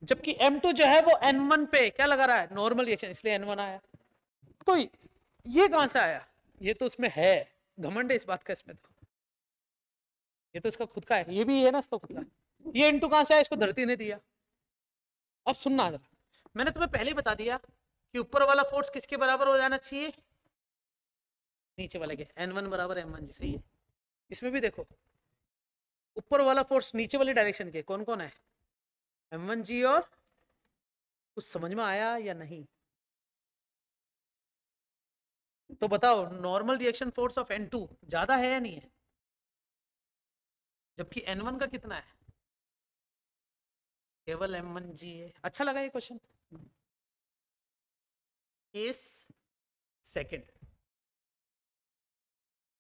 जबकि m2 जो है वो n1 पे क्या लगा रहा है? नॉर्मल रिएक्शन, इसलिए n1 आया। तो ये कहां से आया? ये तो उसमें है, घमंड है इस बात का इसमें तो। ये तो इसका खुद का है, ये भी है ना इसका खुद का। ये इंटू कहां से आया, इसको धरती ने दिया। अब सुनना जरा, मैंने तुम्हें पहले ही बता दिया कि ऊपर वाला फोर्स किसके बराबर हो जाना चाहिए, नीचे वाले के, N1 बराबर M1 जी, सही है। इसमें भी देखो ऊपर वाला फोर्स नीचे वाली डायरेक्शन के कौन कौन है, M1 जी, और कुछ समझ में आया या नहीं? तो बताओ normal reaction force of N2 ज्यादा है या नहीं है, जबकि N1 का कितना है, केवल M1 जी है। अच्छा लगा ये क्वेश्चन। केस सेकंड,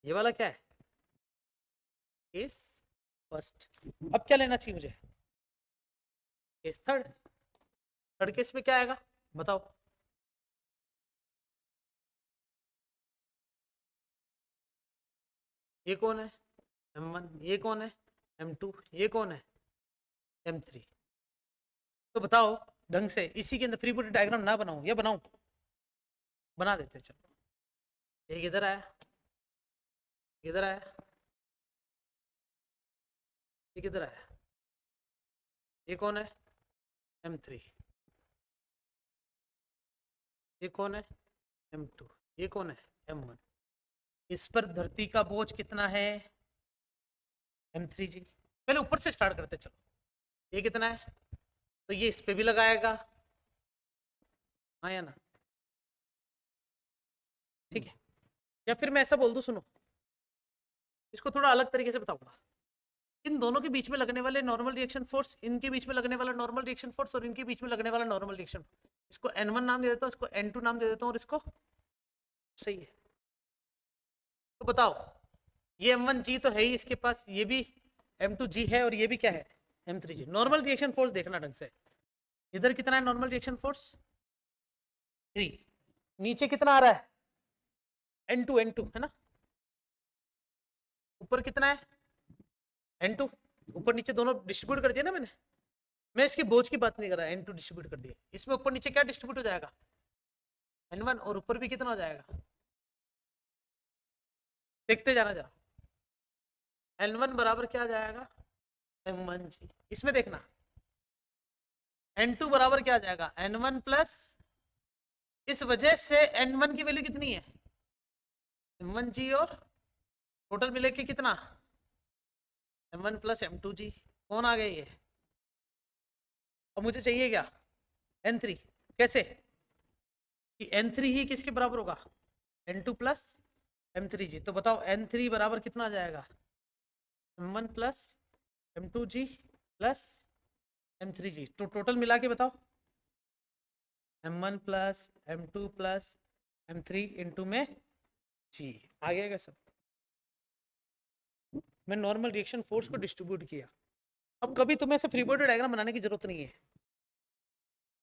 ये वाला क्या है, केस फर्स्ट। अब क्या लेना चाहिए मुझे, केस थर्ड। थर्ड केस में क्या आएगा बताओ, ये कौन है M1, ये कौन है M2, ये कौन है M3। तो बताओ ढंग से, इसी के अंदर फ्री बॉडी डायग्राम ना बनाऊं या बनाऊं, बना देते चलो। एक इधर आया, इधर आया, एक इधर आया, ये कौन है M3, ये कौन है M2, ये कौन है M1। इस पर धरती का बोझ कितना है M3 जी। पहले ऊपर से स्टार्ट करते चलो, ये कितना है, तो ये इस पे भी लगाएगा, हाँ या ना, ठीक है। या फिर मैं ऐसा बोल दूं, सुनो इसको थोड़ा अलग तरीके से बताऊंगा। इन दोनों के बीच में लगने वाले नॉर्मल रिएक्शन फोर्स, इनके बीच में लगने वाला नॉर्मल रिएक्शन फोर्स, और इनके बीच में लगने वाला नॉर्मल रिएक्शन, इसको N1 नाम दे देता हूँ, इसको N2 नाम दे देता हूँ, और इसको, सही है। तो बताओ ये M1G तो है ही इसके पास, ये भी M2G है, और ये भी क्या है M3G। नॉर्मल रिएक्शन फोर्स देखना ढंग से, इधर कितना है नॉर्मल रिएक्शन फोर्स 3, नीचे कितना आ रहा है N2 है ना, ऊपर कितना है N2, ऊपर नीचे दोनों डिस्ट्रीब्यूट कर दिया ना मैंने। मैं इसकी बोझ की बात नहीं कर रहा, N2 डिस्ट्रीब्यूट कर दिया, इसमें ऊपर नीचे क्या डिस्ट्रीब्यूट हो जाएगा N1, और ऊपर भी कितना हो जाएगा, देखते जाना जरा। N1 बराबर क्या आ जाएगा M1G, इसमें देखना N2 बराबर क्या आ जाएगा N1 प्लस, इस वजह से N1 की वैल्यू कितनी है M1G, और टोटल मिले के कितना M1 प्लस M2G। कौन आ गया ये, अब मुझे चाहिए क्या N3, कैसे कि N3 ही किसके बराबर होगा N2 प्लस M3G। तो बताओ N3 बराबर कितना आ जाएगा M1 plus M2G plus M3G। तो टोटल मिला के बताओ M1 plus M2 plus M3 into में G आ गया क्या सब। मैं नॉर्मल रिएक्शन फोर्स को डिस्ट्रीब्यूट किया। अब कभी तुम्हें से फ्री बॉडी डायग्राम बनाने की जरूरत नहीं है।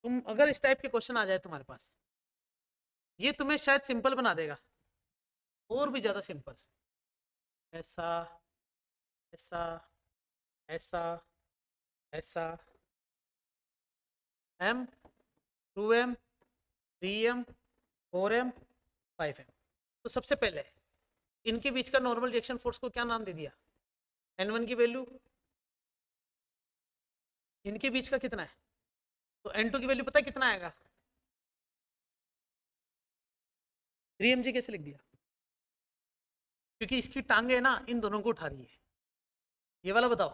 तुम अगर इस टाइप के क्वेश्चन आ जाए तुम्हारे पास, ये तुम्हें शायद सिंपल बना देगा, और भी ज्यादा सिंपल, ऐसा ऐसा ऐसा ऐसा, M 2M 3M 4M 5M। तो सबसे पहले इनके बीच का नॉर्मल रिएक्शन फोर्स को क्या नाम दे दिया N1 की वैल्यू, इनके बीच का कितना है, तो N2 की वैल्यू पता है कितना आएगा 3mg। कैसे लिख दिया, क्योंकि इसकी टांगे ना इन दोनों को उठा रही है। ये वाला बताओ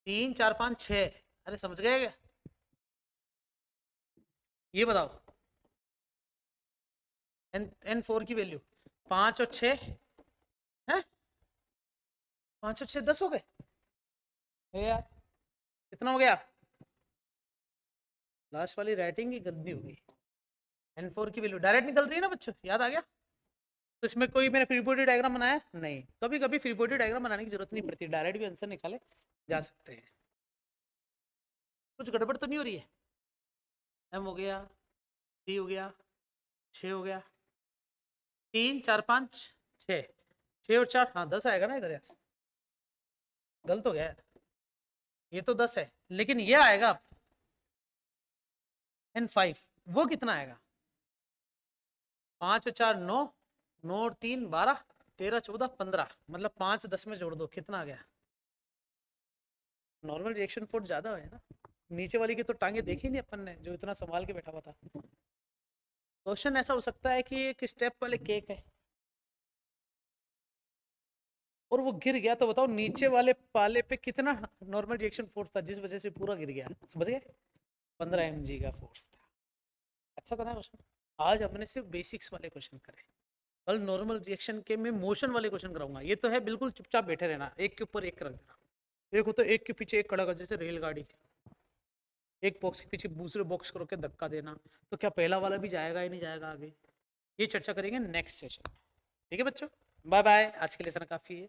3 4 5 6, अरे समझ गए क्या, ये बताओ N4 की वैल्यू 5 और 6 है, 5 और 6 10 हो गए यार, कितना हो गया, लास्ट वाली राइटिंग ही गंदी होगी। N4 की वैल्यू डायरेक्ट निकल रही है ना बच्चों, याद आ गया। तो इसमें कोई मैंने फ्री बॉडी डायग्राम बनाया नहीं, कभी कभी फ्री बॉडी डायग्राम बनाने की जरूरत नहीं पड़ती, डायरेक्ट भी आंसर निकाले जा सकते हैं। कुछ गड़बड़ तो नहीं हो रही है, M हो गया 3 हो गया 6 हो गया, 3 4 5 6, 6 और 4 हाँ 10 आएगा ना इधर यार, गलत हो गया यार, ये तो 10 है, लेकिन ये आएगा N5, वो कितना आएगा 5 और 4 9 9 और 3 12, 13 14 15, मतलब 5 10 में जोड़ दो, कितना आ गया? नॉर्मल रिएक्शन फोर्स ज्यादा है ना। नीचे वाली की तो टांगे देखी नहीं अपन ने, जो इतना संभाल के बैठा हुआ था। क्वेश्चन ऐसा हो सकता है कि एक स्टेप वाले केक है और वो गिर गया, तो बताओ नीचे वाले पाले पे कितना नॉर्मल रिएक्शन फोर्स था जिस वजह से पूरा गिर गया? समझ गए? 15 mg का फोर्स था। अच्छा था ना क्वेश्चन? आज हमने सिर्फ बेसिक्स वाले क्वेश्चन करे। कल नॉर्मल रिएक्शन के में मोशन वाले क्वेश्चन कराऊंगा। ये तो है बिल्कुल चुपचाप बैठे रहना, एक के ऊपर एक रख देना। एक हो तो एक के पीछे एक खड़ा कर, जैसे रेलगाड़ी, एक बॉक्स के पीछे दूसरे बॉक्स को रोक के धक्का देना। तो क्या पहला वाला भी जाएगा या नहीं जाएगा आगे? ये चर्चा करेंगे नेक्स्ट सेशन में। ठीक है बच्चों, बाय बाय, आज के लिए इतना काफी है।